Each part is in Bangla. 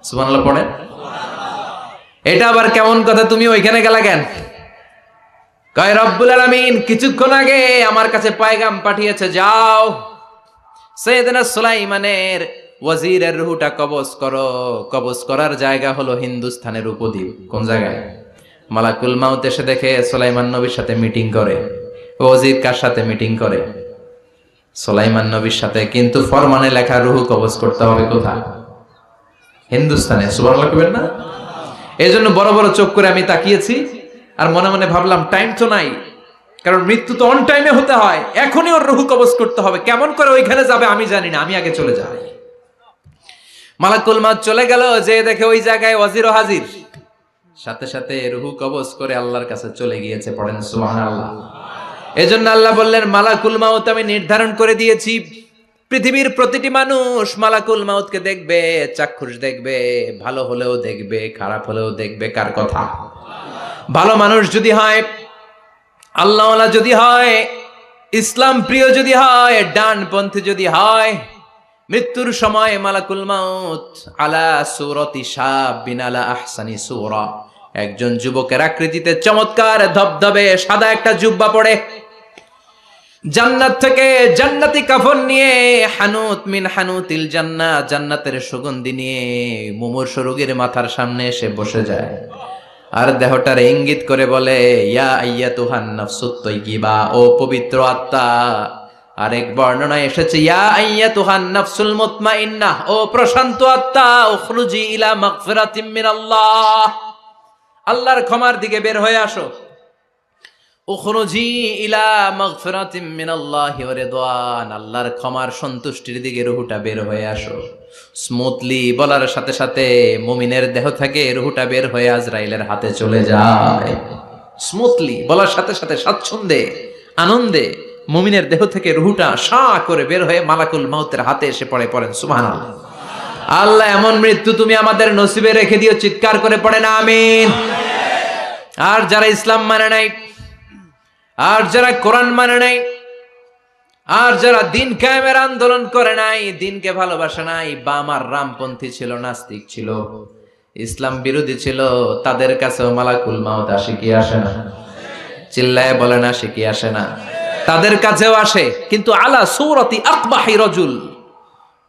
সুবহানাল্লাহ পড়েন। এটা আবার কেমন কথা, তুমি ওইখানে গেলা কেন? কয় রব্বুল আলামিন কিছুক্ষণ আগে আমার কাছে পয়গাম পাঠিয়েছে, যাও সাইয়েদনা সুলাইমানের ওয়াজিরের রূহটা কবজ করো। কবজ করার জায়গা হলো হিন্দুস্তানের উপদ্বীপ। কোন জায়গায়? মালাকুল মাউত এসে দেখে সুলাইমান নবীর সাথে মিটিং করে। ওয়াজির কার সাথে মিটিং করে? সুলাইমান নবীর সাথে। কিন্তু ফরমানে লেখা রূহ কবজ করতে হবে কোথায়? হিন্দুস্তানে। সুবহানাল্লাহ কইবেন না? এজন্য বড় বড় চোখ করে আমি তাকিয়েছি আর মনে মনে ভাবলাম টাইম তো নাই, কারণ মৃত্যু তো অন টাইমে হতে হয়, এখনই ওর রূহ কবজ করতে হবে। কেমন করে ওইখানে যাবে আমি জানি না, আমি আগে চলে যাই। মালাকুল মাউত চলে গেল, যে দেখে ওই জায়গায় ওয়াজিরও হাজির। সাথে সাথে রূহ কবজ করে আল্লাহর কাছে চলে গিয়েছে। পড়েন সুবহানাল্লাহ। এজন্য আল্লাহ বললেন মালাকুল মাউত আমি নির্ধারণ করে দিয়েছি, পৃথিবীর প্রতিটি মানুষ মালাকুল মাউতকে দেখবে, চাক্ষুষ দেখবে, ভালো হলেও দেখবে, খারাপ হলেও দেখবে। কার কথা? ভালো মানুষ যদি হয়, আল্লাহওয়ালা যদি হয়, ইসলাম প্রিয় যদি হয়, ডানপন্থী যদি হয়, মৃত্যুর সময় মালাকুল মাউত আলা সূরাতি শাবিন আলা আহসানি সূরা, একজন যুবকের আকৃতিতে চমৎকার ধবধবে সাদা একটা জুব্বা পরে, জান্নাত থেকে জান্নাতি কাফন নিয়ে, হানুত মিন হানুতিল জান্নাত, জান্নাতের সুগন্ধি নিয়ে মুমূর্ষু রোগীর মাথার সামনে এসে বসে যায় আর দেহটার ইঙ্গিত করে বলে, ইয়া আইয়াতুহান নাফসুত তাইয়্যিবা, ও পবিত্র আত্মা। আরেক বর্ণনায় এসেছে ইয়া আইয়াতুহান নাফসুল মুতমাইন্নাহ, ও প্রশান্ত আত্মা, উখরুজি ইলা মাগফিরাতিম মিনাল্লাহ, আল্লাহর ক্ষমার দিকে বের হয়ে আসো। উখরুজি ইলা মাগফিরাতিম মিনাল্লাহি ওয়া রিদওয়ান, আল্লাহর ক্ষমার সন্তুষ্টির দিকে রূহটা বের হয়ে আসো। স্মুথলি বলার সাথে সাথে মুমিনের দেহ থেকে রূহটা বের হয়ে আজরাইলের হাতে চলে যায়। স্মুথলি বলার সাথে সাথে স্বাচ্ছন্দ্যে আনন্দে মুমিনের দেহ থেকে রূহটা সা করে বের হয়ে মালাকুল মাউতের হাতে এসে পড়ে। পড়েন সুবহানাল্লাহ। আল্লাহ এমন মৃত্যু তুমি আমাদের নসিবে রেখে দিও, চিৎকার করে পড়েন আমিন। আর যারা ইসলাম মানে নাই, আর যারা কোরআন মানে নাই, আর যারা দিন কায়েমের আন্দোলন করে নাই, দিনকে ভালোবাসে নাই, বাম আর রামপন্থী ছিল, নাস্তিক ছিল, ইসলাম বিরোধী ছিল, তাদের কাছেও মালাকুল মাউত আসে কি আসে না? চিল্লায় বলেন আসে কি আসে না? তাদের কাছেও আসে, কিন্তু আলা সূরাতি আকবাহি রাজুল,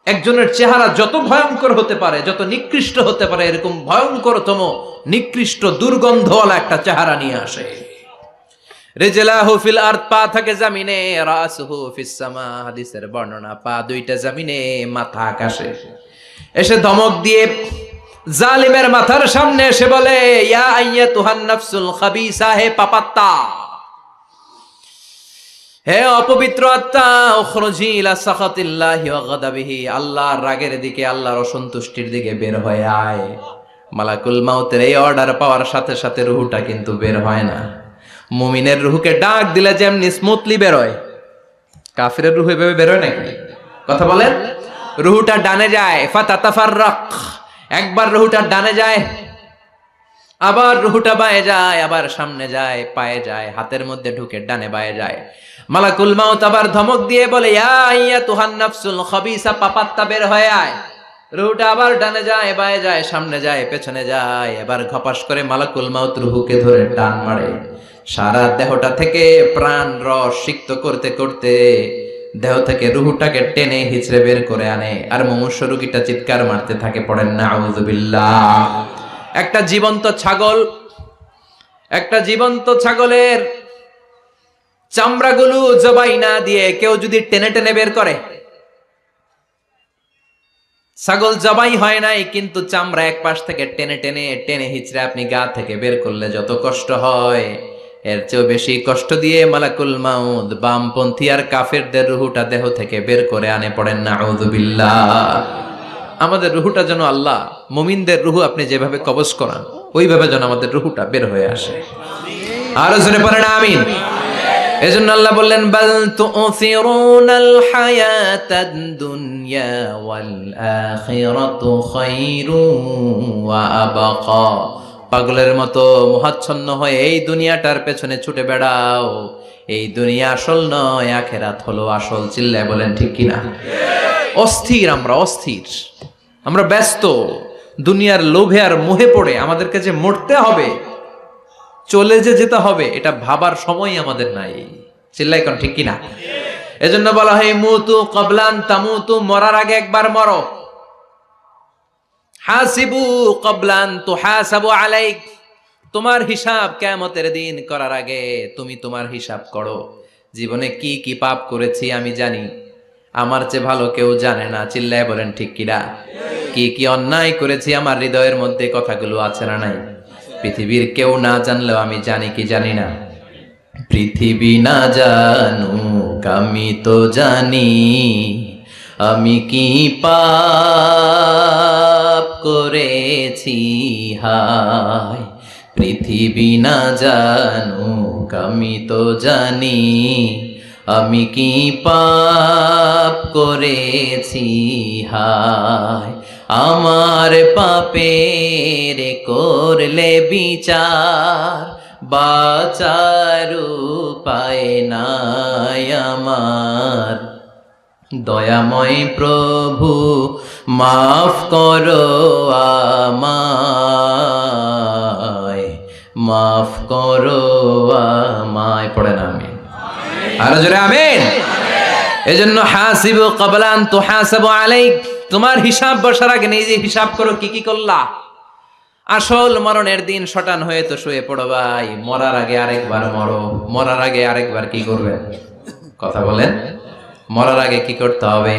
একজনের চেহারা যত ভয়ঙ্কর হতে পারে, যত নিকৃষ্ট হতে পারে, এরকম ভয়ঙ্করতম নিকৃষ্ট দুর্গন্ধওয়ালা একটা চেহারা নিয়ে আসে। রিজলাহু ফিল আরদ, পা থাকে জমিনে, রাসুহু ফিস সামা, হাদিসের বর্ণনা, পা দুইটা জমিনে, মাথা আকাশে। এসে ধমক দিয়ে জালিমের মাথার সামনে এসে বলে, ইয়া আইয়াতুহান নাফসুল খাবিসা, হে পাপাত্তা, হে অপবিত্র আত্মা, উখরুজি ইলা সাখাতিল্লাহি ওয়া গাদাবিহি, আল্লাহর রাগের দিকে, আল্লাহর অসন্তুষ্টির দিকে বের হয়ে আয়। মালাকুল মাউতের এই অর্ডার পাওয়ার সাথে সাথে রূহটা কিন্তু বের হয় না। মুমিনের রূহকে ডাক দিলে যেমনি স্মুথলি বের হয়, কাফিরের রূহ এভাবে বের হয় নাকি? কথা বলেন। রূহটা ডানে যায়, ফাতাতাফাররাক, একবার রূহটা ডানে যায়, আবার রূহটা বায়ে যায়, আবার সামনে যায়, পায়ে যায়, হাতের মধ্যে ঢুকে ডানে বায়ে যায়। মালাকুল মাউত আবার ধমক দিয়ে বলে, ইয়া আইয়াতুহান নাফসুল খাবিসা, পাপাত্তা বের হয়ে আয়। রূহটা আবার ডানে যায়, বায়ে যায়, সামনে যায়, পেছনে যায়। এবার ঘপাস করে মালাকুল মাউত রূহকে ধরে টান মারে। সারা দেহটা থেকে প্রাণ রস সিক্ত করতে করতে দেহ থেকে রূহটাকে টেনে হিচড়ে বের করে আনে। আর মুমূর্ষু রোগীটা চিৎকার মারতে থাকে। পড়েন নাউযুবিল্লাহ। একটা জীবন্ত ছাগলের চামড়াগুলো জবাই না দিয়ে কেউ যদি টেনে টেনে বের করে, ছাগল জবাই হয় নাই কিন্তু চামড়া এক পাশ থেকে টেনে টেনে টেনে হিচড়ে আপনি গা থেকে বের করলে যত কষ্ট হয়, এর চেয়েও বেশি কষ্ট দিয়ে মালাকুল মাউত বামপন্থী আর কাফেরদের রূহটা দেহ থেকে বের করে আনে। পড়েন নাউযুবিল্লাহ। আমাদের রূহটা যেন আল্লাহ, মুমিনদের রূহ আপনি যেভাবে কবজ করান, ওইভাবে যেন আমাদের রূহটা বের হয়ে আসে। আরো জোরে পড়েন আমিন। এজন্য আল্লাহ বললেন, বাল তুসিরুনাল হায়াতাদ দুনিয়া ওয়াল আখিরাতু খায়রুন ওয়া আবকা। পাগলের মতো মোহাচ্ছন্ন হয়ে এই দুনিয়াটার পেছনে ছুটে বেড়াও। এই দুনিয়া আসল নয়, আখিরাত হলো আসল। চিল্লায় বলেন ঠিক কিনা? অস্থির, আমরা ব্যস্ত, দুনিয়ার লোভে আর মোহে পড়ে আমাদেরকে যে মরতে হবে, চলে যে যেতে হবে, এটা ভাবার সময় আমাদের নাই। চিল্লাই কোন ঠিক কিনা? এজন্য বলা হয় মুতু ক্বাবলান তামুতু, মরার আগে একবার মরো। হাসিবু ক্বাবলান তুহাসাবু আলাইক, তোমার হিসাব কিয়ামতের দিন করার আগে তুমি তোমার হিসাব করো। জীবনে কি কি পাপ করেছি আমি জানি, আমার চেয়ে ভালো কেউ জানে না। চিল্লায় বলেন ঠিক কিনা? কি কি অন্যায় করেছি আমার হৃদয়ের মধ্যে কথাগুলো আছে না নাই? পৃথিবীর কেউ না জানলেও আমি জানি কি জানি না? পৃথিবী না জানুক আমি তো জানি, আমি কি পাপ করেছি হায়। পৃথিবী না জানুক আমি তো জানি, আমি কি পাপ করেছি হায়। আমার পাপের করলে বিচার, বাঁচার উপায় নাই আমার। দয়াময় প্রভু মাফ করো আমায়, মাফ করো আমায়। পড়ে না আমিন? আরো জোরে আমিন। এজন্য হাসিবু ক্বাবলা আন তুহাসাবু আলাইক, তোমার হিসাব বসার আগে নিজে হিসাব করো কি কি করলা। আসল মরণের দিন শটান হয়ে তো শুয়ে পড়ো ভাই, মরার আগে আরেকবার মরো। মরার আগে আরেকবার কি করবেন? কথা বলেন। মরার আগে কি করতে হবে?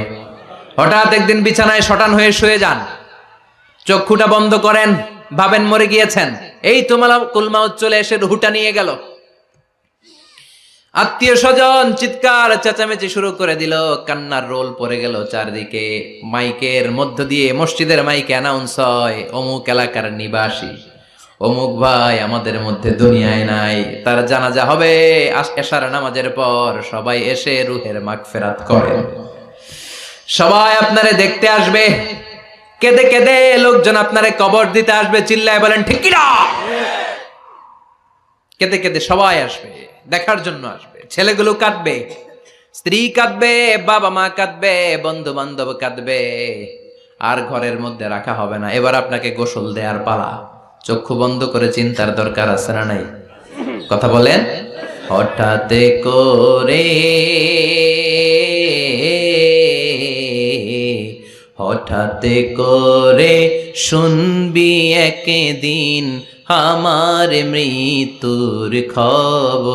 হঠাৎ একদিন বিছানায় শটান হয়ে শুয়ে যান, চক্ষুটা বন্ধ করেন, ভাবেন মরে গিয়েছেন। এই তো মালাকুল মাউত চলে এসে রুহটা নিয়ে গেল। আত্মীয় স্বজন চিৎকার চেঁচামেচি শুরু করে দিল, কান্নার রোল পড়ে গেল চারদিকে। মাইকের মধ্য দিয়ে, মসজিদের মাইকে অ্যানাউন্স হয়, অমুক এলাকার নিবাসী অমুক ভাই আমাদের মধ্যে দুনিয়ায় নাই, তার জানাজা হবে এশার নামাজের পর। সবাই এসে রুহের মাগফিরাত করেন। সবাই আপনারে দেখতে আসবে, কেঁদে কেঁদে লোকজন আপনারে কবর দিতে আসবে। চিল্লায় বলেন ঠিক কিনা? কেঁদে কেঁদে সবাই আসবে, দেখার জন্য আসবে। ছেলেগুলো কাঁদবে, স্ত্রী কাঁদবে, বাবা মা কাঁদবে, বন্ধু বান্ধব কাঁদবে। আর ঘরের মধ্যে রাখা হবে না। এবার আপনাকে গোসল দেওয়ার পালা। চক্ষু বন্ধ করে চিন্তার দরকার আছে না নাই? কথা বলেন। হঠাৎ করে, হঠাৎ করে শুনবি একদিন আমার মৃত্যুর খবর।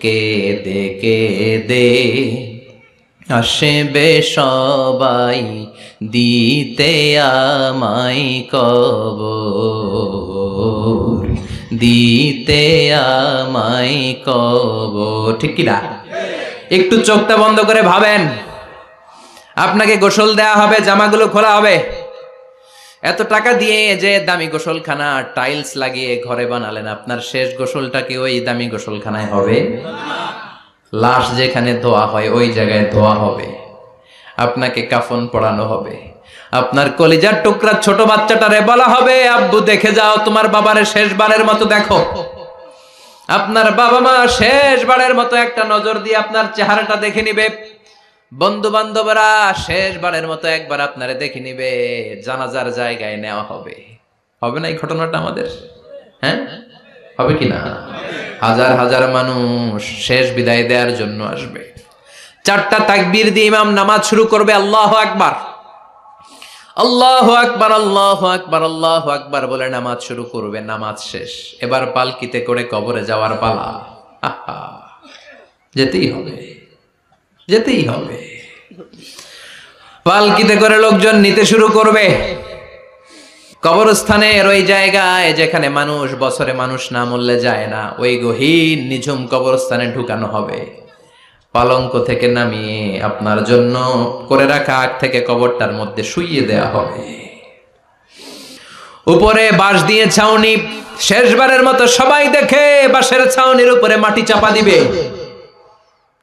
কেঁদে কেঁদে আসবে সবাই দিতে আমায় কবর, দিতে আমায় কবর। ঠিক কিনা? একটু চোখটা বন্ধ করে ভাবেন, আপনাকে গোসল দেয়া হবে, জামাগুলো খোলা হবে। এত টাকা দিয়ে যে দামি গোসলখানা টাইলস লাগিয়ে ঘরে বানালেন, আপনার শেষ গোসলটা কি ওই দামি গোসলখানায় হবে? লাশ যেখানে ধোয়া হয় ওই জায়গায় ধোয়া হবে। আপনাকে কাফন পরানো হবে। আপনার কলিজার টুকরা ছোট বাচ্চাটারে বলা হবে, আব্বু দেখে যাও, তোমার বাবারে শেষবারের মতো দেখো। আপনার বাবা মা শেষবারের মতো একটা নজর দিয়ে আপনার চেহারাটা দেখে নিবে। বন্ধু বান্ধবরা শেষবারের মতো একবার আপনারে দেখে নিবে। জানাজার জায়গায় নেওয়া হবে। হবে না এই ঘটনাটা আমাদের? হ্যাঁ, হবে কি না? হাজার হাজার মানুষ শেষ বিদায় দেওয়ার জন্য আসবে। চারটা তাকবীর দিয়ে ইমাম নামাজ শুরু করবে। আল্লাহু আকবার, আল্লাহু আকবার, আল্লাহু আকবার, আল্লাহু আকবার বলে নামাজ শুরু করবে। নামাজ শেষ। এবার পালকিতে করে কবরে যাওয়ার পালা। আহা, যেতেই হবে, যেতেই হবে। পালকিতে করে লোকজন নিতে শুরু করবে। কবরস্থানের ওই জায়গায় যেখানে মানুষ বছরে মানুষ না মরলে যায় না, ওই গহীন নিঝুম কবরস্থানে ঢুকানো হবে। পালঙ্ক থেকে নামিয়ে আপনার জন্য করে রাখা আগ থেকে কবরটার মধ্যে শুইয়ে দেয়া হবে। উপরে বাঁশ দিয়ে ছাউনি, শেষবারের মতো সবাই দেখে বাঁশের ছাউনির উপরে মাটি চাপা দিবে।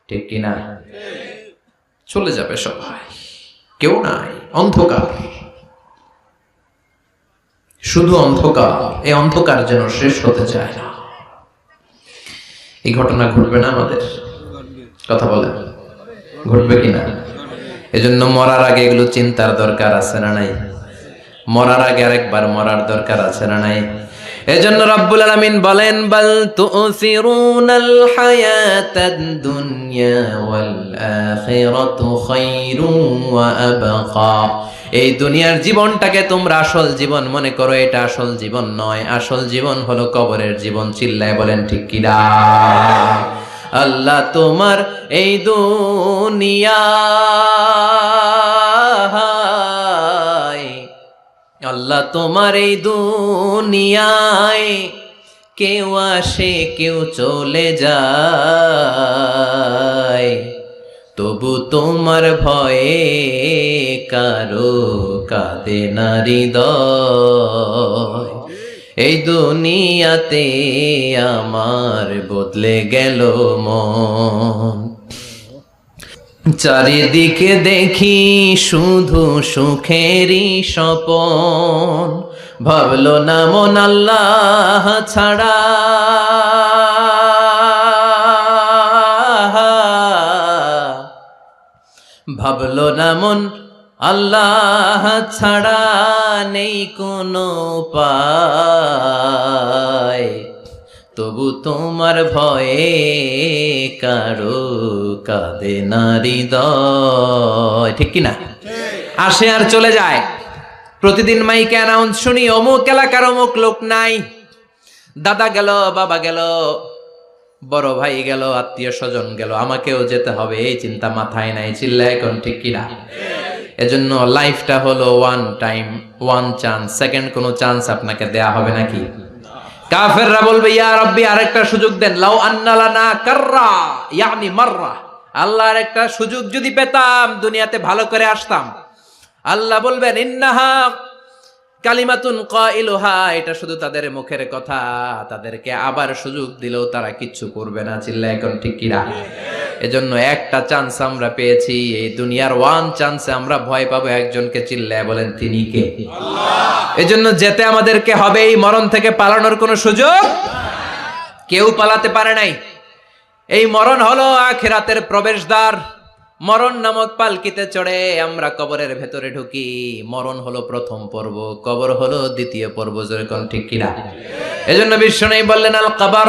ঠিক কিনা? চলে যাবে সবাই, কেউ নাই, অন্ধকার, শুধু অন্ধকার। এই অন্ধকার যেন শেষ হতে চায় না। এই ঘটনা ঘটবে না আমাদের? কথা বলেন, ঘটবে কিনা? এজন্য মরার আগে এগুলো চিন্তার দরকার আছে না নাই? মরার আগে আরেকবার মরার দরকার আছে না নাই? এজন্য রব্বুল আলামিন বলেন, বাল তুসিরুনাল হায়াতাদ দুনিয়া ওয়াল আখিরাতু খায়রুন ওয়া আবকা। এই দুনিয়ার জীবনটাকে তোমরা আসল জীবন মনে করো, এটা আসল জীবন নয়। আসল জীবন হলো কবরের জীবন। চিল্লায় বলেন ঠিক কিনা? আল্লাহ তোমার এই দুনিয়া, আল্লাহ তোমার এই দুনিয়ায় কেউ আসে কেউ চলে যায়, তবু তোমার ভয়ে কারো কাঁদে না হৃদয়। এই দুনিয়াতে আমার বদলে গেল মন, চারিদিকে দেখি শুধু সুখেরই স্বপন। ভাবলো না মন আল্লাহ ছাড়া, ভাবলো না মন আল্লাহ ছাড়া নেই কোনো উপায়, তবু তোমার ভয়ে কারো কাঁদে না হৃদয়। ঠিক কিনা? আসে আর চলে যায়। প্রতিদিন মাইকে অ্যানাউন্স শুনি, অমুক এলাকার অমুক লোক নাই। দাদা গেল, বাবা গেল, বড় ভাই গেল, আত্মীয় স্বজন গেল, আমাকেও যেতে হবে, এই চিন্তা মাথায় নাই। চিল্লায় এখন ঠিক কিনা? এজন্য লাইফটা হলো one time, one chance. Second কোনো চান্স আপনাকে দেয়া হবে নাকি? কাফেররা বলবে, ইয়া রাব্বি আরেকটা সুযোগ দেন, লাউ আন্না লানা কাররা ইয়ানি মাররা। আল্লাহ আরেকটা সুযোগ যদি পেতাম দুনিয়াতে ভালো করে আসতাম। আল্লাহ বলবেন, ইন্নাহা কালিমাতুন কাইলুহা, এটা শুধু তাদের মুখের কথা, তাদেরকে আবার সুযোগ দিলেও তারা কিচ্ছু করবে না। চিল্লায় এখন ঠিক কিনা? এজন্য একটা চান্স আমরা পেয়েছি, এই দুনিয়ার ওয়ান চান্সে আমরা ভয় পাবো একজনকে। চিল্লায় বলেন তিনি কে? আল্লাহ। এজন্য যেতে আমাদেরকে হবে। এই মরণ থেকে পালানোর কোনো সুযোগ কেউ পালাতে পারে নাই। এই মরণ হলো আখিরাতের প্রবেশদ্বার। মরণ নামক পালকিতে চড়ে আমরা কবরের ভেতরে ঢুকি। মরণ হলো প্রথম পর্ব, কবর হলো দ্বিতীয় পর্ব। যেরকম ঠিক কিনা? এজন্য বিশ্বনবী বললেন, আল কবর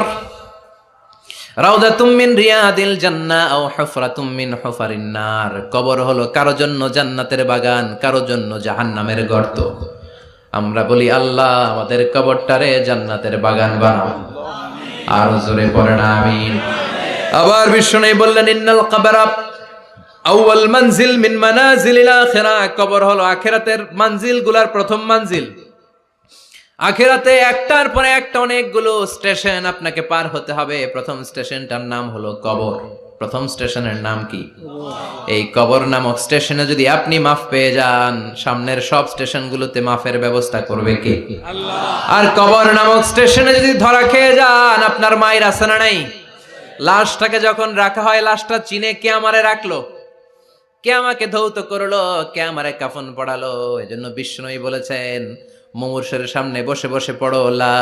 রাউদাতুম মিন রিয়াদিল জান্নাহ আও হুফরাতুম মিন হুফারিন নার। কবর হলো কারো জন্য জান্নাতের বাগান, কারো জন্য জাহান্নামের গর্ত। আমরা বলি, আল্লাহ আমাদের কবরটারে জান্নাতের বাগান বানাও। আর জোরে পড়েন আমিন। আবার বিশ্বনবী বললেন, ইন্নাল কবরা আউয়াল মানজিল মিন মানাজিলিল আখিরাহ। কবর হলো আখিরাতের মানজিলগুলোর প্রথম মানজিল। আখিরাতে একটার পরে একটা অনেকগুলো স্টেশন আপনাকে পার হতে হবে। প্রথম স্টেশনটার নাম হলো কবর। প্রথম স্টেশনের নাম কি? এই কবর নামক স্টেশনে যদি আপনি মাফ পেয়ে যান, সামনের সব স্টেশনগুলোতে মাফের ব্যবস্থা করবে কে? আল্লাহ। আর কবর নামক স্টেশনে যদি ধরা খেয়ে যান, আপনার মায়ের আছে না নাই? লাশটাকে যখন রাখা হয়, লাশটা চিনে কে আমারে রাখলো, কে আমাকে ধৌত করলো, কে আমারে কাফন পড়ালো। এজন্য বিষ্ণুই বলেছেন, মুমূর্ষের সামনে বসে বসে পড়ো, লা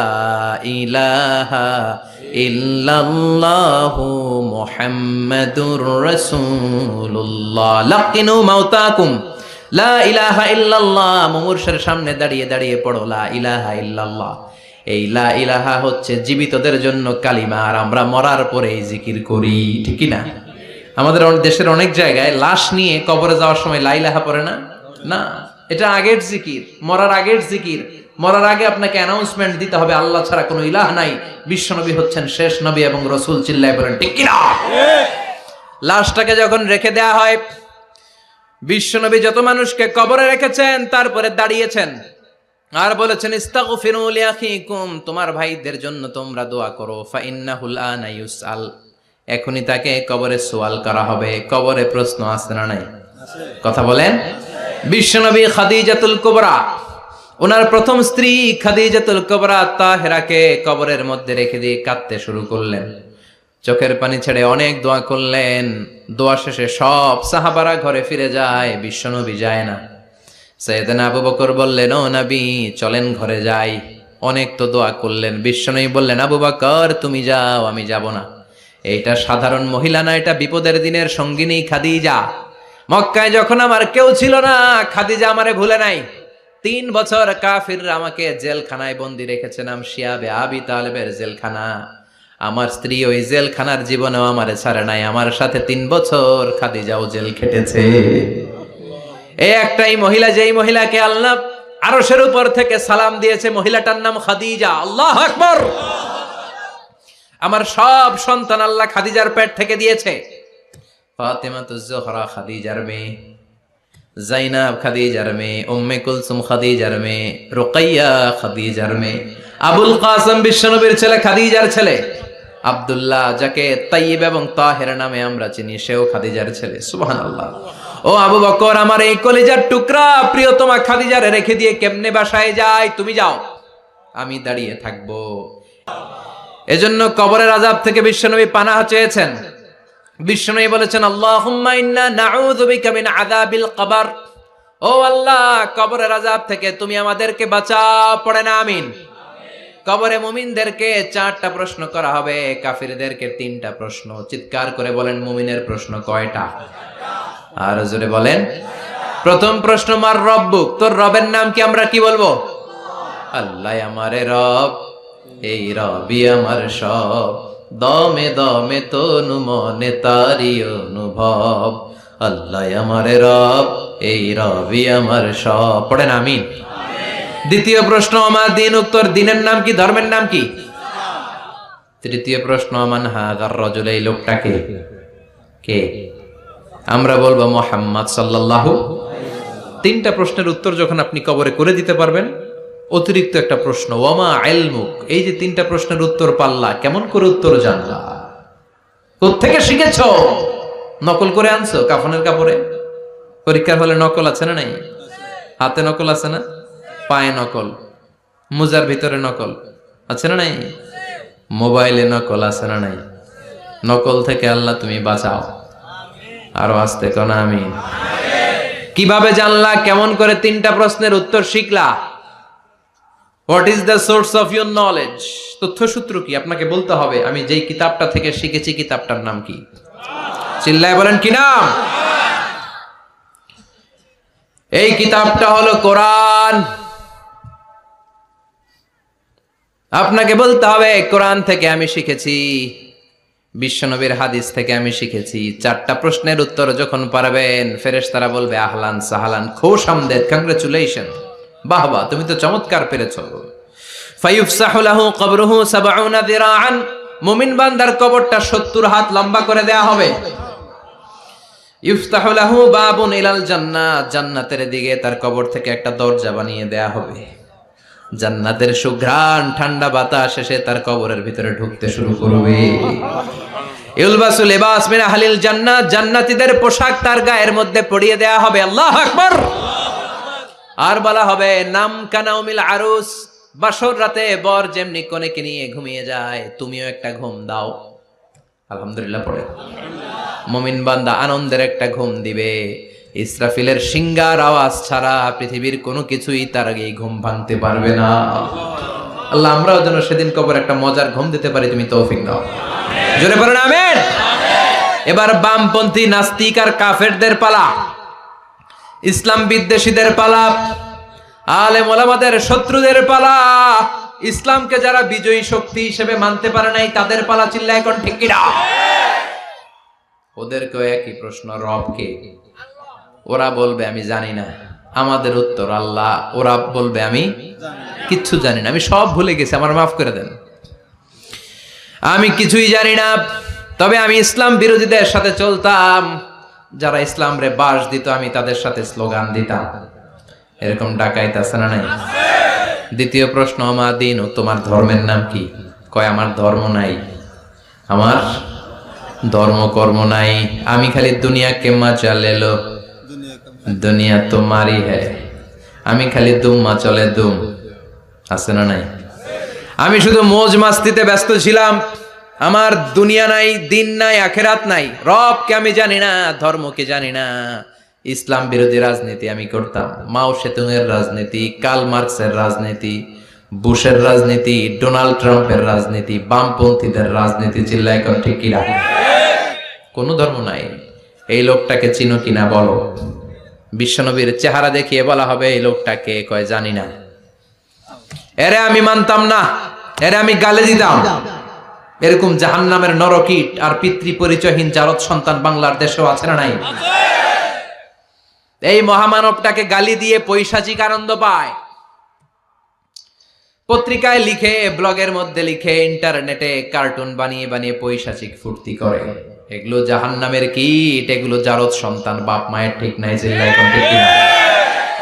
ইলাহা ইল্লাল্লাহু মুহাম্মাদুর রাসূলুল্লাহ। লাকিনু মাউতাকুম লা ইলাহা ইল্লাল্লাহ। মুমূর্ষের সামনে দাঁড়িয়ে দাঁড়িয়ে পড়ো, লা ইলাহা ইল্লাল্লাহ। এই লা ইলাহা হচ্ছে জীবিতদের জন্য কালিমা, আর আমরা মরার পরে এই জিকির করি। ঠিক কি না? আমাদের দেশের অনেক জায়গায় লাশ নিয়ে কবরে যাওয়ার সময় লা ইলাহা পড়ে না। না, এটা আগের জিকির, মরার আগের জিকির। মরার আগে আপনাকে অ্যানাউন্সমেন্ট দিতে হবে, আল্লাহ ছাড়া কোনো ইলাহ নাই, বিশ্বনবী হচ্ছেন শেষ নবী এবং রাসূল। চিল্লায় বলেন ঠিক কি না? লাশটাকে যখন রেখে দেয়া হয়, বিশ্বনবী যত মানুষকে কবরে রেখেছেন তারপরে দাঁড়িয়েছেন আর বলেছেন, ইস্তাগফিরু লিআখিকুম, তোমার ভাইদের জন্য তোমরা দোয়া করো। ফাইন্নাহুল আনা ইউসআল, এখনই তাকে কবরে সওয়াল করা হবে। কবরে প্রশ্ন আছে না নাই? কথা বলেন। বিশ্বনবী খাদিজাতুল কুবরা, ওনার প্রথম স্ত্রী খাদিজাতুল কুবরা তাহেরাকে কবরের মধ্যে রেখে দিয়ে কাঁদতে শুরু করলেন। চোখের পানি ছেড়ে অনেক দোয়া করলেন। দোয়া শেষে সব সাহাবারা ঘরে ফিরে যায়, বিশ্বনবী যায় না। সাইয়েদনা আবু বকর বললেন, ও নবী চলেন ঘরে যাই। অনেক তো দোয়া করলেন। বিশ্বনবী বললেন, আবু বকর তুমি যাও, আমি যাব না। এইটা সাধারণ মহিলা না, এটা বিপদের দিনের সঙ্গিনী খাদিজা। মক্কায় যখন আমার কেউ ছিল না, খাদিজা আমারে ভুলে নাই। 3 বছর কাফিররা আমাকে জেলখানায় বন্দি রেখেছে, নাম শিয়াবে আবি তালেবের জেলখানা। আমার স্ত্রী ওই জেলখানার জীবনেও আমারে ছাড়ে নাই, আমার সাথে 3 বছর খাদিজাও জেল খেটেছে। এই একটাই মহিলা, যেই মহিলাকে আল্লাহ আরশের উপর থেকে সালাম দিয়েছে, মহিলাটার নাম খাদিজা। আল্লাহু আকবার। আমার সব সন্তান আল্লাহ খাদিজার পেট থেকে দিয়েছে। ফাতেমাতুজ জোহরা খাদিজার মেয়ে, জাইনাব খাদিজার মেয়ে, উম্মে কুলসুম খাদিজার মেয়ে, রুকাইয়া খাদিজার মেয়ে, আবুল কাসেম বিশ্বনবীর ছেলে খাদিজার ছেলে, আব্দুল্লাহ যাকে তাইয়্যিব এবং তাহের নামে আমরা চিনি, সেও খাদিজার ছেলে। সুবহানাল্লাহ। ও আবু বকর, আমার এই কলিজার টুকরা প্রিয়তমা খাদিজারে রেখে দিয়ে কেমনে বাসায় যায়? তুমি যাও, আমি দাঁড়িয়ে থাকবো। এজন্য কবরের আযাব থেকে বিশ্বনবী পানাহ চেয়েছেন। বিশ্বনবী বলেছেন, আল্লাহুম্মা ইন্না নাউযু বিকা মিন আযাবিল কবর। ও আল্লাহ, কবরের আযাব থেকে তুমি আমাদেরকে বাঁচাও। পড়ে না আমিন। কবরে মুমিনদেরকে 4টা প্রশ্ন করা হবে, কাফিরদেরকে 3টা প্রশ্ন। চিৎকার করে বলেন, মুমিনের প্রশ্ন কয়টা? আর জোরে বলেন। প্রথম প্রশ্ন, মার রব্বুক, তোর রবের নাম কি? আমরা কি বলবো? আল্লাহ আমারে রব, এই রবি আমার সব, দমে দমে তনু মনে তারি অনুভব। আল্লাহ আমারে রব, এই রবি আমার সব। পড়েন আমিন। দ্বিতীয় প্রশ্ন, আমার দিন, উত্তর দিনের নাম কি? ধর্মের নাম কি? তৃতীয় প্রশ্ন, আমান হাযার রাজুল, এই লোকটাকে কে? আমরা বলবো মুহাম্মদ সাল্লাল্লাহু। 3টা প্রশ্নের উত্তর যখন আপনি কবরে করে দিতে পারবেন, অতিরিক্ত একটা প্রশ্ন, ওয়ামা ইলমুক, এই যে 3টা প্রশ্নের উত্তর পাল্লা, কেমন করে উত্তর জানলা? কোত্থেকে শিখেছো? নকল করে আনছো কাফনের কাপড়ে? পরীক্ষার হলে নকল আছে না নাই? হাতে নকল আছে না? পায়ে নকল, মুজার ভিতরে নকল আছে না নাই? মোবাইলে নকল আছে না নাই? নকল থেকে আল্লাহ তুমি বাঁচাও। আরো আস্তে কোন আমিন। কিভাবে জানলা? কেমন করে 3টা প্রশ্নের উত্তর শিখলা? What is the source of your knowledge? তথ্যসূত্র কি? আপনাকে বলতে হবে, আমি যেই কিতাবটা থেকে শিখেছি কিতাবটার নাম কি? চিল্লায় বলেন, কি নাম? এই কিতাবটা হলো কোরআন। আপনাকে বলতে হবে, কোরআন থেকে আমি শিখেছি, বিশ্বনবীর হাদিস থেকে আমি শিখেছি। 4টা প্রশ্নের উত্তর যখন পারবেন, ফেরেশতারা বলবে আহলান সাহালান, খুশ আমদেদ, কংগ্রাচুলেশন, বাহ বাহ, তুমি তো চমৎকার পেরেছো। ফায়ুফসাহু লাহু কবরুহু 70 যিরাআন, মুমিন বান্দার কবরটা 70 হাত লম্বা করে দেয়া হবে। ইফতাহু লাহু বাবুন ইলাল জান্নাহ, জান্নাতের দিকে তার কবর থেকে একটা দরজা বানিয়ে দেয়া হবে। জান্নাতের সুঘ্রাণ ঠান্ডা বাতাস এসে তার কবরের ভিতরে ঢুকতে শুরু করবে। ইলবাসু লিবাস মিন আহলিল জান্নাহ, জান্নাতীদের পোশাক তার গায়ের মধ্যে পরিয়ে দেয়া হবে। আল্লাহু আকবার। আর বলা হবে, নাম কানাউমিল আরুস, বাসর রাতে বর যেমনি কনেকে নিয়ে ঘুমিয়ে যায়, তুমিও একটা ঘুম দাও। আলহামদুলিল্লাহ পড়ে মুমিন বান্দা আনন্দের একটা ঘুম দিবে। ইসরাফিলের সিংগার আওয়াজ ছাড়া পৃথিবীর কোনো কিছুই তার আগে ঘুম ভাঙতে পারবে না। আল্লাহ আমরাও যেন সেদিন কবর একটা মজার ঘুম দিতে পারি, তুমি তৌফিক দাও। জোরে বলেন আমিন। এবার বামপন্থী নাস্তিক আর কাফেরদের পালা, ইসলাম বিদ্বেষীদের পালা, আলেম ওলামাদের শত্রুদের পালা, ইসলামকে যারা বিজয়ী শক্তি হিসেবে মানতে পারে নাই তাদের পালা। চিল্লায় এখন ঠিক কিনা? ওদেরকেও একই প্রশ্ন, রব কে? ওরা বলবে আমি জানি না। আমাদের উত্তর আল্লাহ। ওরা বলবে আমি কিচ্ছু জানি না, আমি সব ভুলে গেছি, আমার মাফ করে দেন, আমি কিছুই জানি না। তবে আমি ইসলাম বিরোধীদের সাথে চলতাম, যারা ইসলাম রে বাস দিত আমি তাদের সাথে স্লোগান দিতাম। এরকম ডাকাইত আছে না নাই? দ্বিতীয় প্রশ্ন, আমার দিন, ও তোমার ধর্মের নাম কি? কয় আমার ধর্ম নাই, আমার ধর্ম কর্ম নাই, আমি খালি দুনিয়া কে মজা লেলো, দুনিয়া তোমারই হ্যায়, আমি খালি দুম্মা চলে দুম। আছে না নাই? আমি শুধু মৌজ মাস্তিতে ব্যস্ত ছিলাম, আমার দুনিয়া নাই, দিন নাই, আখেরাত নাই, রবকে আমি জানি না, ধর্মকে জানি না। ইসলাম বিরোধী রাজনীতি আমি করতাম, মাও সেতুংয়ের রাজনীতি, কার্ল মার্কসের রাজনীতি, বুশের রাজনীতি, ডোনাল্ড ট্রাম্পের রাজনীতি, বামপন্থীদের রাজনীতি। চিল্লায় কোন ঠিক কিনা? কোনো ধর্ম নাই। এই লোকটাকে চিনো কিনা বলো। বিশ্বনবীর চেহারা দেখিয়ে বলা হবে এই লোকটাকে, কয় জানি না। এরে আমি মানতাম না, এরে আমি গালে দিতাম। এরকম জাহান্নামের নরকীট আর পিতৃ পরিচয়হীন জারদ সন্তান বাংলার দেশেও আছে না নাই? এই মহামানবটাকে গালি দিয়ে পৈশাচিক আনন্দ পায়। পত্রিকায় লিখে, ব্লগের মধ্যে লিখে, ইন্টারনেটে কার্টুন বানিয়ে বানিয়ে পৈশাচিক ফুর্তি করে। এগুলো জাহান্নামের কীট, এগুলো জারদ সন্তান, বাপ মায়ের ঠিক নাই। এখন ঠিক কিনা?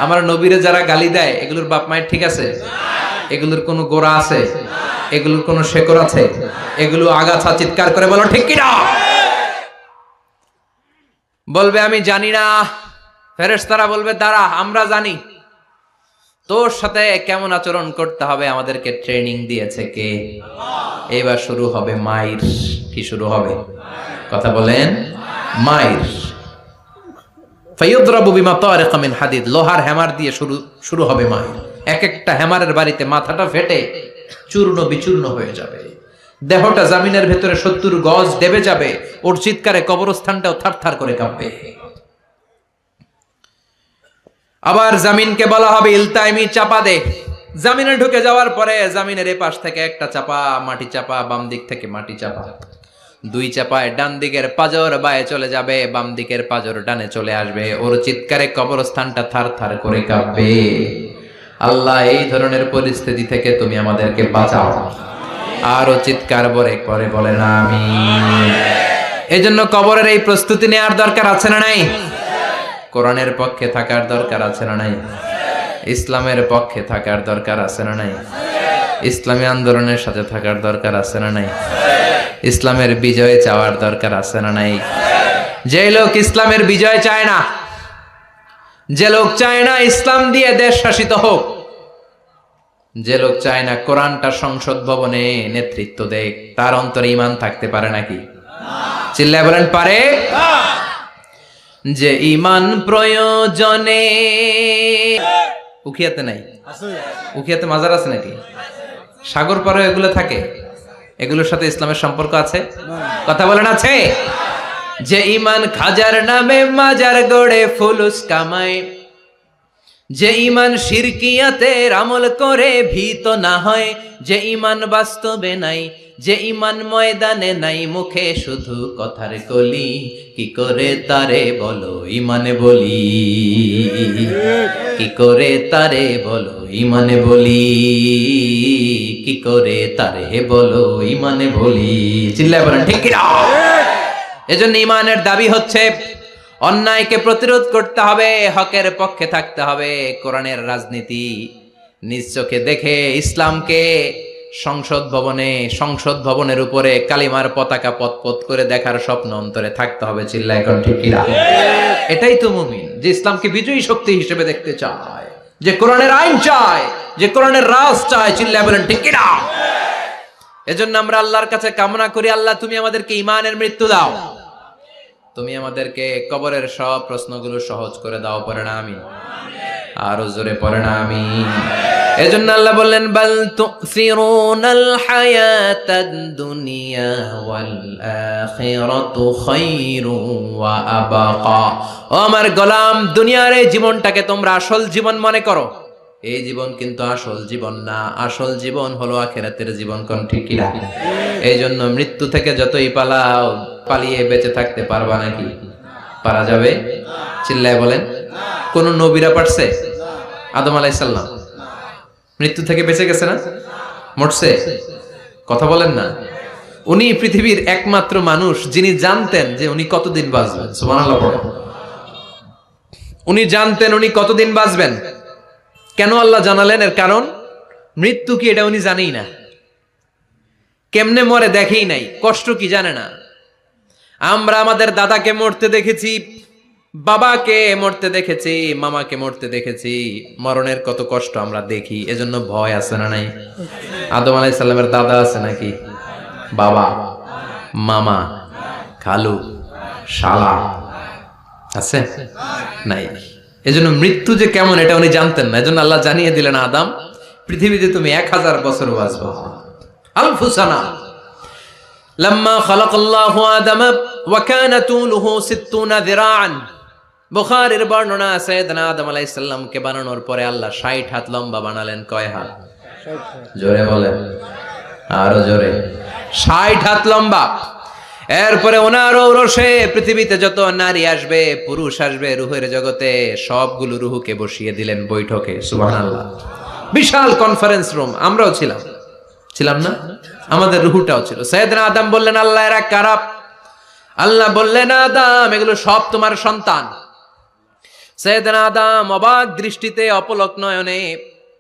আমার নবীরে যারা গালি দেয় এগুলোর বাপ মায়ের ঠিক আছে? এগুলোর কোনো গোড়া আছে? এগুলোর কোনো শেকড় আছে? এগুলো আগাছা চিৎকার করে বলো ঠিক কিনা? বলবে আমি জানি না। ফেরেশতারা বলবে দাঁড়া, আমরা জানি। তোর সাথে কেমন আচরণ করতে হবে আমাদেরকে ট্রেনিং দিয়েছে কে? এবার শুরু হবে মাইর। কি শুরু হবে? কথা বলেন, মাইর। ফায়ুদরাবু বিমা তারিকা মিন হাদিদ, লোহার হ্যামার দিয়ে শুরু হবে মাইর। এক একটা হ্যামারের বাড়িতে মাথাটা ফেটে চূর্ণ বিচূর্ণ হয়ে যাবে, দেহটা জামিনের ভেতরে 70 গজ দেবে যাবে। ওর চিৎকারে কবরস্থানটাও থারথার করে কাঁপবে। আবার জামিনকে বলা হবে ইলতাইমি, চাপা দে। জামিনে ঢুকে যাওয়ার পরে জামিনের এই পাশ থেকে একটা চাপা, মাটি চাপা, বাম দিক থেকে মাটি চাপা, 2 চাপায় ডান দিকের পাজর বায়ে চলে যাবে, বাম দিকের পাজর ডানে চলে আসবে। ওর চিৎকারে কবরস্থানটা থারথার করে কাঁপবে। আল্লাহ, এই ধরনের পরিস্থিতি থেকে তুমি আমাদেরকে বাঁচাও। আর ও চিৎকার করে বলেন আমিন। এজন্য কবরের এই প্রস্তুতি নেওয়ার দরকার আছে না নাই? কোরআনের পক্ষে থাকার দরকার আছে না নাই? ইসলামের পক্ষে থাকার দরকার আছে না নাই? ইসলামী আন্দোলনের সাথে থাকার দরকার আছে না নাই? ইসলামের বিজয় চাওয়ার দরকার আছে না নাই? যে লোক ইসলামের বিজয় চায় না, যে লোক চায় না ইসলাম দিয়ে দেশ শাসিত হোক, যে লোক চায় না কোরআনটা সংসদ ভবনে নেতৃত্ব দেয়, তার অন্তরে ঈমান থাকতে পারে নাকি? চিল্লায় বলেন পারে? যে ঈমান প্রয়োজনে, উখিয়াতে নাই? উখিয়াতে মাজার আছে নাকি? সাগর পারে এগুলো থাকে? এগুলোর সাথে ইসলামের সম্পর্ক আছে? কথা বলেন আছে? যে ঈমান খাজার নামে মাজার গড়ে ফুলুস কামায়, যে ঈমান শিরকিয়াতের আমল করে ভীত না হয়, যে ঈমান বাস্তবে নাই, যে ঈমান ময়দানে নাই, মুখে শুধু কথার কলি, কি করে তারে বলো ঈমানে বলি, কি করে তারে বলো ঈমানে বলি, কি করে তারে বলো ঈমানে বলি। চিল্লায় বলেন ঠিক কি না? এজন্য ঈমানের দাবি হচ্ছে অন্যায়কে প্রতিরোধ করতে হবে, হকের পক্ষে থাকতে হবে। কোরআনের রাজনীতি নিজ চোখে দেখে ইসলামকে সংসদ ভবনের উপরে কালিমার পতাকা পতপত করে দেখার স্বপ্ন অন্তরে থাকতে হবে। চিল্লায় এখন ঠিক কি না? এটাই তো মুমিন, যে ইসলামকে বিজয়ী শক্তি হিসেবে দেখতে চায়, যে কোরআনের আইন চায়, যে কোরআনের রাজ চায়। চিল্লায় বলেন ঠিক কি না? এজন্য আমরা আল্লাহর কাছে কামনা করি, আল্লাহ তুমি আমাদেরকে ঈমানের মৃত্যু দাও, তুমি আমাদেরকে কবরের সব প্রশ্নগুলো সহজ করে দাও। পড়ে না আমিন? আরো জোরে পড়ে না আমিন? এজন্য আল্লাহ বললেন বাল তুসিরুনাল হায়াতাদ দুনিয়া ওয়াল আখিরাতু খায়রু ওয়া আবাকা। ও আমার গোলাম, দুনিয়ার এই জীবনটাকে তোমরা আসল জীবন মনে করো, এই জীবন কিন্তু আসল জীবন না। আসল জীবন হলো আখিরাতের জীবন। কোন ঠিক কি না? এই জন্য মৃত্যু থেকে যতই পালাও, পালিয়ে বেঁচে থাকতে পারবা নাকি? পারা যাবে? চিল্লায় বলেন। কোন নবীরা পারছে? আদম আলাইহিস সালাম মৃত্যু থেকে বেঁচে গেছে না? মরছে? কথা বলেন না। উনি পৃথিবীর একমাত্র মানুষ যিনি জানতেন যে উনি কতদিন বাঁচবেন। সুবহানাল্লাহ পড়ো। উনি জানতেন উনি কতদিন বাঁচবেন। কেন আল্লাহ জানালেন? এর কারণ মৃত্যু কি এটা উনি জানেই না, কেমনে মরে দেখেই নাই, কষ্ট কি জানে না। আমরা আমাদের দাদাকে মরতে দেখেছি, বাবাকে মরতে দেখেছি, মামাকে মরতে দেখেছি, মরণের কত কষ্ট আমরা দেখি। এজন্য ভয় আছে না নাই? আদম আলাইহিস সালামের দাদা আছে নাকি? বাবা, মামা, খালু, শালা আছে? নাই। এজন্য মৃত্যু যে কেমন এটা উনি জানতেন না। এজন্য আল্লাহ জানিয়ে দিলেন, আদম পৃথিবীতে তুমি 1000 বছর বাঁচবা। আলফুসানা। লাম্মা খালাকাল্লাহু আদামা ওয়া কানা তুলুহু 60 যিরাআন। বুখারীর বর্ণনা, সাইয়েদনা আদম আলাইহিস সালামকে বানানোর পরে আল্লাহ 60 হাত লম্বা বানালেন। কয় হাত? জোরে বলেন, আরো জোরে। 60 হাত লম্বা। এরপরে ওনার ঔরসে পৃথিবীতে যত নারী আসবে, পুরুষ আসবে রূহের জগতে, সবগুলো রূহকে বসিয়ে দিলেন বৈঠকে। সুবহানাল্লাহ। বিশাল কনফারেন্স রুম। আমরাও ছিলাম না? আমাদের রূহটাও ছিল। সাইয়েদনা আদম বললেন, আল্লাহ এরা কারা? আল্লাহ বললেন, আদম এগুলো সব তোমার সন্তান। সাইয়েদনা আদম অবাক দৃষ্টিতে, অপলক নয়নে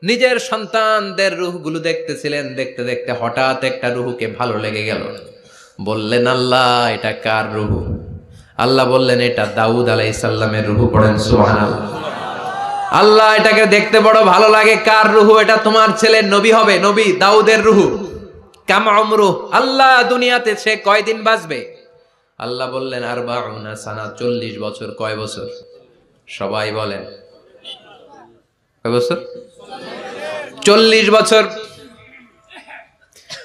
নিজের সন্তানদের রূহগুলো দেখতেছিলেন। দেখতে দেখতে হঠাৎ একটা রূহকে ভালো লেগে গেল। বললেন, আল্লাহ এটা কার রূহ? আল্লাহ বললেন, এটা দাউদ আলাইহিস সালামের রূহ। পড়েন সুবহানাল্লাহ। আল্লাহ এটাকে দেখতে বড় ভালো লাগে। কার রূহ? এটা তোমার ছেলে নবী হবে, নবী দাউদের রূহ। কাম উমরু, আল্লাহ দুনিয়াতে সে কয়দিন বাঁচবে? আল্লাহ বললেন, 40 সানা, 40 বছর। কয় বছর? সবাই বলেন, কয় বছর? 40 বছর।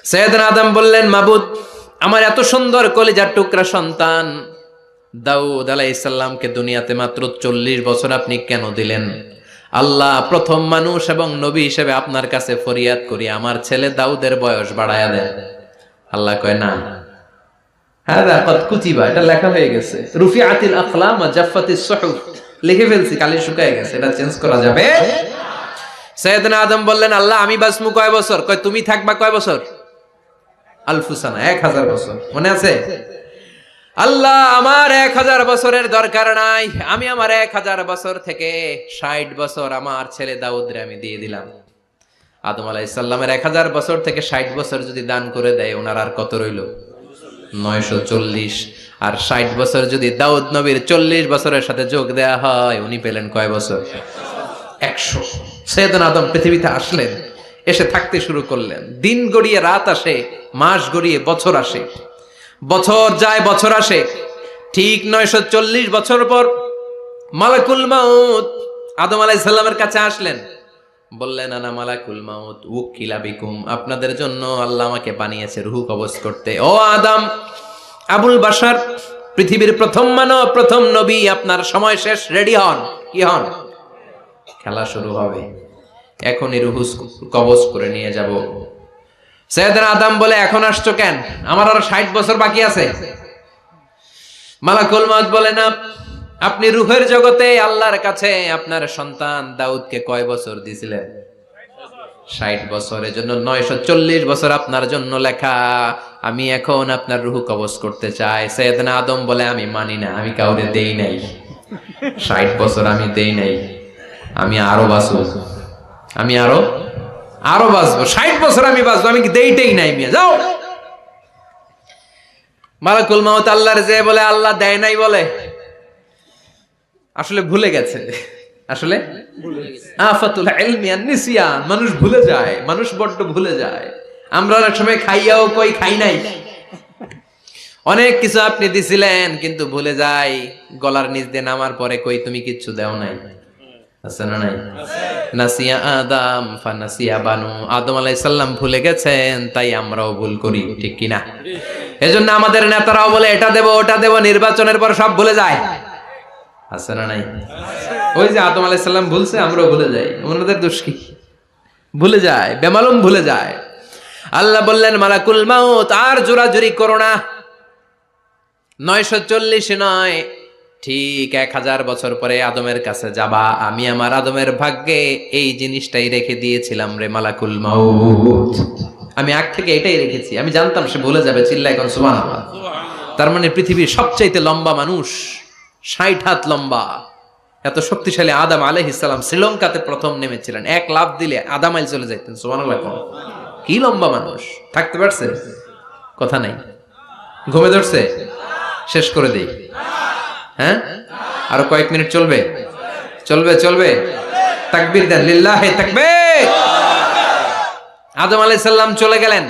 সাইয়েদনা আদম বললেন, মাবুদ আমার এত সুন্দর কলিজার টুকরা সন্তান দাউদ আলাইহিস সালামকে দুনিয়াতে মাত্র 40 বছর আপনি কেন দিলেন? আল্লাহ প্রথম মানুষ এবং নবী হিসেবে আপনার কাছে ফরিয়াদ করি, আমার ছেলে দাউদের বয়স বাড়ায়া দেন। আল্লাহ কয়, না, হাদা কদ কুতিবা, এটা লেখা হয়ে গেছে। রুফিআতিল আকলাম ওয়া জাফফাতিস সুহুফ, লিখে ফেলছি, কালি শুকায় গেছে, এটা চেঞ্জ করা যাবে। সাইয়েদনা আদম বললেন, আল্লাহ আমি বাঁচমু কয় বছর? কয় তুমি থাকবা কয় বছর? আলফুসানা, 1000 বছর। মনে আছে? আল্লাহ আমার 1000 বছরের দরকার নাই, আমি আমার 1000 বছর থেকে 60 বছর আমার ছেলে দাউদরে আমি দিয়ে দিলাম। আদম আলাইহিস সালামের 1000 বছর থেকে 60 বছর যদি দান করে দেয়, ওনার আর কত রইল? 940। আর 60 বছর যদি দাউদ নবীর 40 বছরের সাথে যোগ দেয়া হয়, উনি পেলেন কয় বছর? 100। সাইয়েদনা আদম পৃথিবীতে আসলেন, এসে থাকতে শুরু করলেন। দিন গড়িয়ে রাত আসে, মাস গড়িয়ে বছর আসে, বছর যায় বছর আসে। ঠিক 940 বছর পর মালাকুল মাউত আদম আলাইহিস সালামের কাছে আসলেন। বললেন, আনা মালাকুল মাউত উকিলা বিকুম, আপনাদের জন্য আল্লাহ আমাকে বানিয়েছে রূহ কবজ করতে। ও আদম, আবুল বাশার, পৃথিবীর প্রথম মানব, প্রথম নবী, আপনার সময় শেষ, রেডি হন। কি হন? খেলা শুরু হবে, এখনই রূহ কবজ করে নিয়ে যাব। সাইয়েদনা আদম বলে, এখন আসছো কেন? আমার আরো 60 বছর বাকি আছে। মালাকুল মাউত বলে, না, আপনি রূহের জগতে আল্লাহর কাছে আপনার সন্তান দাউদকে কয় বছর দিয়েছিলেন? 60 বছর। এজন্য 940 বছর আপনার জন্য লেখা। আমি এখন আপনার রূহ কবজ করতে চাই। সাইয়েদনা আদম বলে, আমি মানি না, আমি কাউরে দেই নাই। 60 বছর আমি দেই নাই, আমি আরো বাঁচবো, আমি আরো বাঁচবো, 60 বছর আমি বাঁচবো, আমি কি দেইটাই নাই। মিয়া যাও। মালাকুল মাউত আল্লাহর যে বলে, আল্লাহ দেয় নাই বলে, আসলে ভুলে গেছে। আসলে আফাতুল ইলমি আন নিসিয়ান, মানুষ ভুলে যায়, মানুষ বড্ড ভুলে যায়। আমরা অনেক সময় খাইয়াও কই খাই নাই। অনেক কিছু আপনি দিছিলেন কিন্তু ভুলে যাই, গলার নিচ দিয়ে নামার পরে কই তুমি কিচ্ছু দেও নাই। আছে না নাই? নাসিয়া আদম ফানাসিয়া বানু, আদম আলাইহিস সালাম ভুলে গেছেন, তাই আমরাও ভুল করি, ঠিক কি না? এজন্য আমাদের নেতারাও বলে এটা দেব ওটা দেব, নির্বাচনের পর সব ভুলে যায়। আছে না নাই? ওই যে আদম আলাইহিস সালাম ভুলছে, আমরাও ভুলে যাই। ওনাদের দোষ কি? ভুলে যায়, বেমালুম ভুলে যায়। আল্লাহ বললেন, মালাকুল মাউত আর জোরাজুরি করো না। 940 নয়, ঠিক 1000 বছর পরে আদমের কাছে যাবা। আমি আমার আদমের ভাগ্যে এই জিনিসটাই রেখে দিয়েছিলাম রে মালাকুল মাউত। আমি আগ থেকে এটাই রেখেছি, আমি জানতাম সে ভুলে যাবে। চিল্লায় কোন সুবহানাল্লাহ। তার মানে পৃথিবীর সবচাইতে লম্বা মানুষ, 60 হাত লম্বা, এত শক্তিশালী আদম আলাইহিস সালাম শ্রীলঙ্কাতে প্রথম নেমেছিলেন। এক লাফ দিলে আধা মাইল চলে যাইতেন। সুবহানাল্লাহ। কি লম্বা মানুষ! থাকতে পারছে? কথা নাই। ঘুমে ধরছে? শেষ করে দেই। হ্যাঁ, আরো কয়েক মিনিট চলবে? চলবে। তাকবীর দেন, লিল্লাহি তাকবীর। আদম আলাইহিস সালাম চলে গেলেন।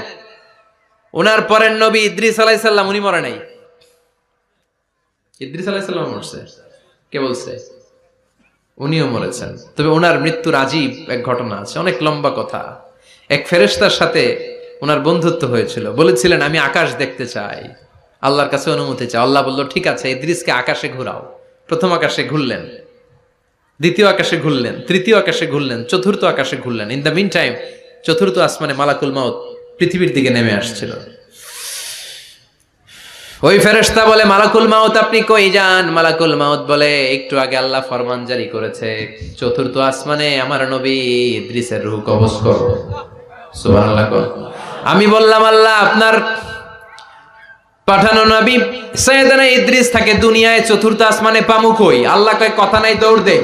ওনার পরের নবী ইদ্রিস আলাইহিস সালাম, উনি মরে নাই। ইদ্রিস আলাইহিস সালাম মরছে, কে বলছে? উনিও মরেছেন। তবে ওনার মৃত্যুর আজীব এক ঘটনা আছে, অনেক লম্বা কথা। এক ফেরেশতার সাথে ওনার বন্ধুত্ব হয়েছিল, বলেছিলেন আমি আকাশ দেখতে চাই, আল্লাহর কাছে অনুমতি চাই। আল্লাহ বলল ঠিক আছে, ইদ্রিসকে আকাশে ঘুরাও। প্রথম আকাশে ঘুরলেন, দ্বিতীয় আকাশে ঘুরলেন, তৃতীয় আকাশে ঘুরলেন, চতুর্থ আকাশে ঘুরলেন। ইন দ্য মিন টাইম চতুর্থ আসমানে মালাকুল মাউত পৃথিবীর দিকে নেমে আসছিল। ওই ফেরেশতা বলে মালাকুল মাউত আপনি কই যান? মালাকুল মাউত বলে একটু আগে আল্লাহ ফরমান জারি করেছে, চতুর্থ আসমানে আমার নবী ইদ্রিসের রূহ কবজ করো। সুবহানাল্লাহ। আমি বললাম আল্লাহ আপনার পাঠানো নবী সৈয়দনা ইদ্রিস থাকে দুনিয়ায়, চতুর্থ আসমানে পামু কই? আল্লাহ কয় কথা নাই দৌড় দে।